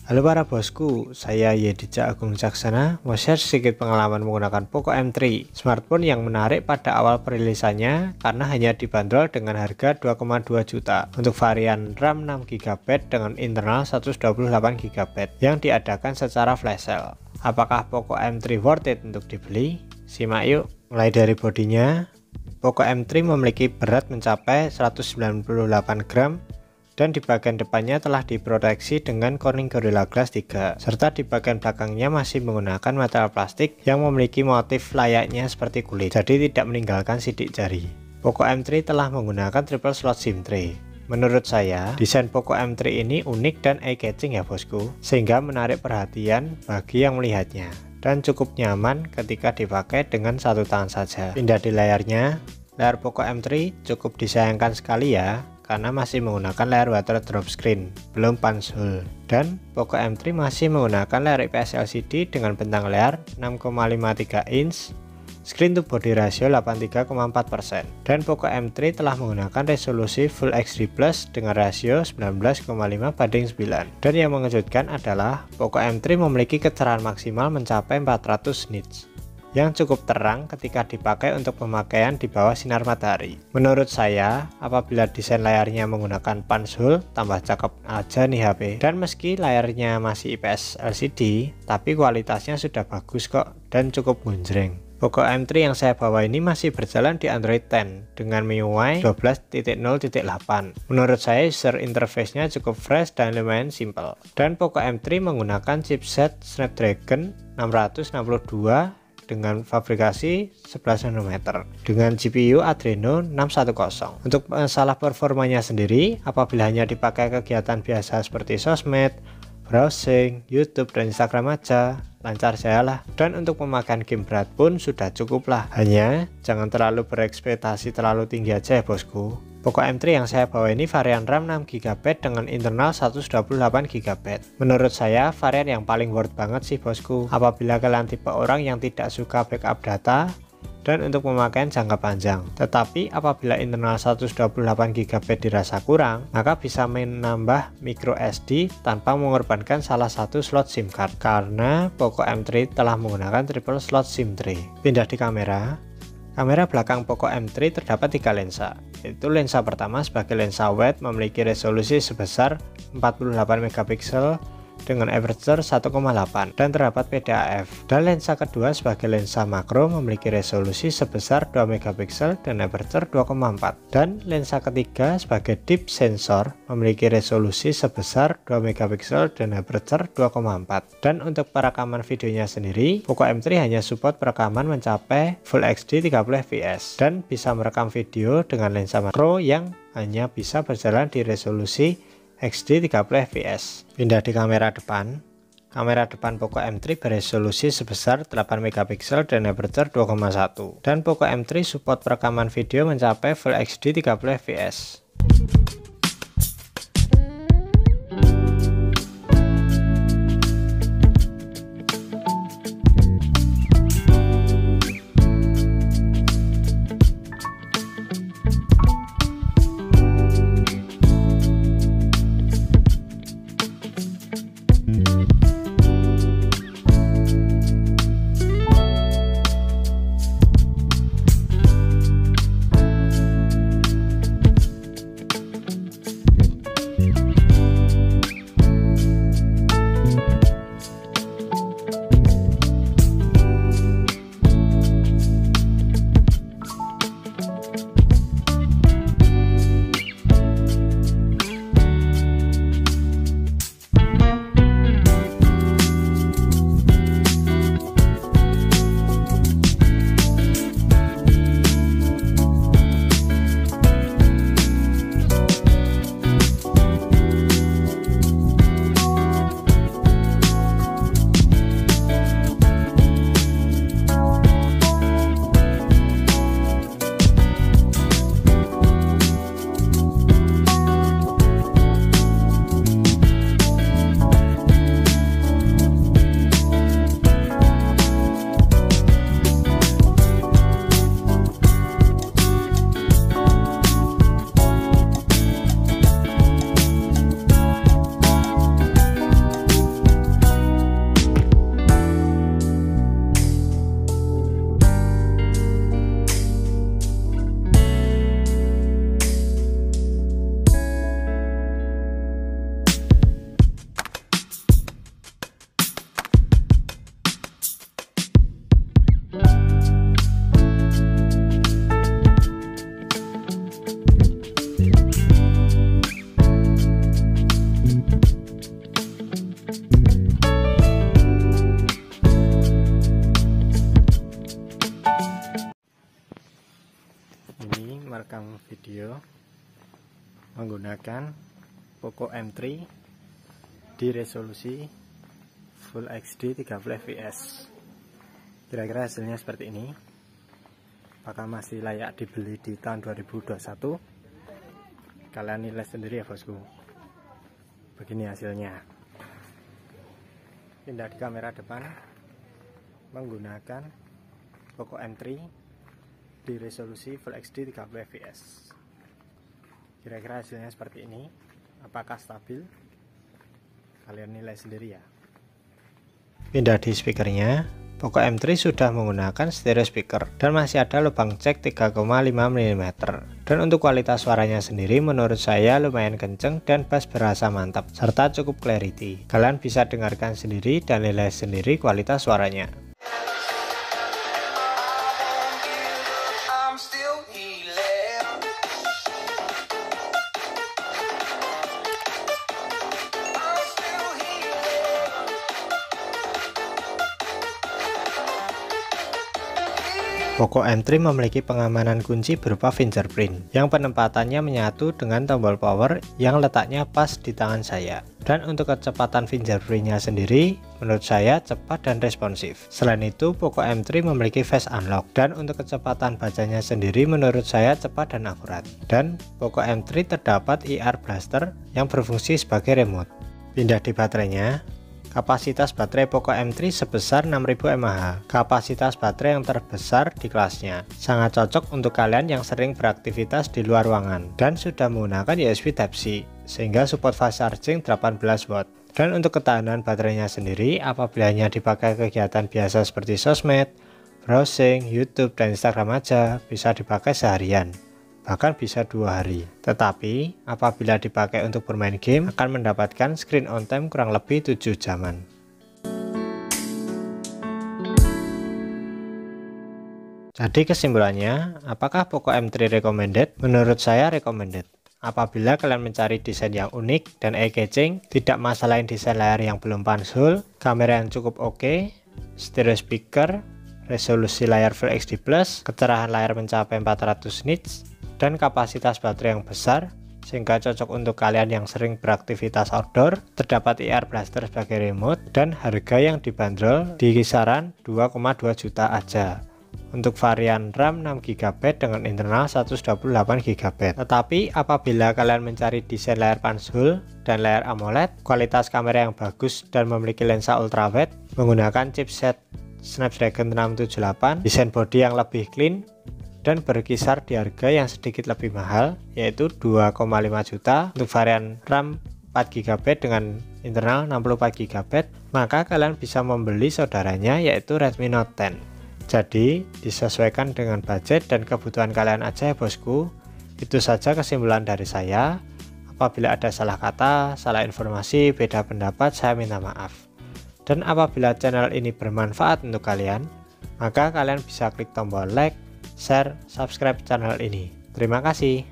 Halo para bosku, saya Yedija Agung Caksana mau share sedikit pengalaman menggunakan Poco M3, smartphone yang menarik pada awal perilisannya karena hanya dibanderol dengan harga 2,2 juta untuk varian RAM 6GB dengan internal 128GB yang diadakan secara flash sale. Apakah Poco M3 worth it untuk dibeli? Simak yuk. Mulai dari bodinya, Poco M3 memiliki berat mencapai 198 gram dan di bagian depannya telah diproteksi dengan Corning Gorilla Glass 3, serta di bagian belakangnya masih menggunakan material plastik yang memiliki motif layaknya seperti kulit, jadi tidak meninggalkan sidik jari. Poco M3 telah menggunakan triple slot SIM tray. Menurut saya, desain Poco M3 ini unik dan eye-catching ya bosku, sehingga menarik perhatian bagi yang melihatnya, dan cukup nyaman ketika dipakai dengan satu tangan saja. Pindah di layarnya, layar Poco M3 cukup disayangkan sekali ya, karena masih menggunakan layar water drop screen, belum punch hole. Dan Poco M3 masih menggunakan layar IPS LCD dengan bentang layar 6,53 inch, screen to body ratio 83,4%. Dan Poco M3 telah menggunakan resolusi Full HD Plus dengan rasio 19,5:9. Dan yang mengejutkan adalah Poco M3 memiliki kecerahan maksimal mencapai 400 nits, yang cukup terang ketika dipakai untuk pemakaian di bawah sinar matahari. Menurut saya, apabila desain layarnya menggunakan punch hole, tambah cakep aja nih HP. Dan meski layarnya masih IPS LCD, tapi kualitasnya sudah bagus kok dan cukup gunjreng. Poco M3 yang saya bawa ini masih berjalan di Android 10 dengan MIUI 12.0.8. Menurut saya user interface-nya cukup fresh dan lumayan simple. Dan Poco M3 menggunakan chipset Snapdragon 662 dengan fabrikasi 11 nanometer dengan GPU Adreno 610. Untuk masalah performanya sendiri, apabila hanya dipakai kegiatan biasa seperti sosmed, browsing, YouTube, dan Instagram aja, lancar saya lah. Dan untuk pemakaian game berat pun sudah cukup lah. Hanya jangan terlalu berekspektasi terlalu tinggi aja ya bosku. Poco M3 yang saya bawa ini varian RAM 6GB dengan internal 128GB. Menurut saya varian yang paling worth banget sih bosku, apabila kalian tipe orang yang tidak suka backup data dan untuk pemakaian jangka panjang. Tetapi apabila internal 128GB dirasa kurang, maka bisa menambah micro SD tanpa mengorbankan salah satu slot SIM card, karena Poco M3 telah menggunakan triple slot SIM tray. Pindah di kamera belakang Poco M3 terdapat 3 lensa, yaitu lensa pertama sebagai lensa wide memiliki resolusi sebesar 48MP dengan aperture 1,8 dan terdapat PDAF. Dan lensa kedua sebagai lensa makro memiliki resolusi sebesar 2MP dan aperture 2,4. Dan lensa ketiga sebagai deep sensor memiliki resolusi sebesar 2MP dan aperture 2,4. Dan untuk perekaman videonya sendiri, Poco M3 hanya support perekaman mencapai Full HD 30fps dan bisa merekam video dengan lensa makro yang hanya bisa berjalan di resolusi HD 30fps. Pindah di kamera depan. Kamera depan Poco M3 beresolusi sebesar 8MP dan aperture 2,1. Dan Poco M3 support perekaman video mencapai Full HD 30fps. video menggunakan Poco M3 di resolusi Full HD 30 fps. Kira-kira hasilnya seperti ini. Apakah masih layak dibeli di tahun 2021? Kalian nilai sendiri ya bosku. Begini hasilnya. Pindah di kamera depan menggunakan Poco M3 di resolusi Full HD 30 fps. Kira-kira hasilnya seperti ini. Apakah stabil? Kalian nilai sendiri ya. Pindah di speakernya. Poco M3 sudah menggunakan stereo speaker dan masih ada lubang cek 3,5 mm. Dan untuk kualitas suaranya sendiri menurut saya lumayan kenceng dan bass berasa mantap serta cukup clarity. Kalian bisa dengarkan sendiri dan nilai sendiri kualitas suaranya. Poco M3 memiliki pengamanan kunci berupa fingerprint yang penempatannya menyatu dengan tombol power yang letaknya pas di tangan saya. Dan untuk kecepatan fingerprintnya sendiri menurut saya cepat dan responsif. Selain itu Poco M3 memiliki face unlock dan untuk kecepatan bacanya sendiri menurut saya cepat dan akurat. Dan Poco M3 terdapat IR blaster yang berfungsi sebagai remote. Pindah di baterainya. Kapasitas baterai Poco M3 sebesar 6000 mAh. Kapasitas baterai yang terbesar di kelasnya. Sangat cocok untuk kalian yang sering beraktivitas di luar ruangan dan sudah menggunakan USB Type-C sehingga support fast charging 18 watt. Dan untuk ketahanan baterainya sendiri apabila dipakai kegiatan biasa seperti sosmed, browsing, YouTube dan Instagram aja bisa dipakai seharian. Bahkan bisa 2 hari. Tetapi apabila dipakai untuk bermain game akan mendapatkan screen on time kurang lebih 7 jaman. Jadi kesimpulannya, apakah Poco M3 recommended? Menurut saya recommended. Apabila kalian mencari desain yang unik dan eye-catching, tidak masalahin desain layar yang belum pansul, kamera yang cukup oke, stereo speaker, resolusi layar Full HD+, kecerahan layar mencapai 400 nits, dan kapasitas baterai yang besar sehingga cocok untuk kalian yang sering beraktivitas outdoor. Terdapat IR blaster sebagai remote dan harga yang dibanderol di kisaran 2,2 juta aja untuk varian RAM 6GB dengan internal 128GB. Tetapi apabila kalian mencari desain layar pansul dan layar AMOLED, kualitas kamera yang bagus dan memiliki lensa ultrawide menggunakan chipset Snapdragon 678, desain body yang lebih clean dan berkisar di harga yang sedikit lebih mahal yaitu 2,5 juta untuk varian RAM 4GB dengan internal 64GB, maka kalian bisa membeli saudaranya yaitu Redmi Note 10. Jadi disesuaikan dengan budget dan kebutuhan kalian aja ya bosku. Itu saja kesimpulan dari saya. Apabila ada salah kata, salah informasi, beda pendapat, saya minta maaf. Dan apabila channel ini bermanfaat untuk kalian, maka kalian bisa klik tombol like, share, subscribe channel ini. Terima kasih.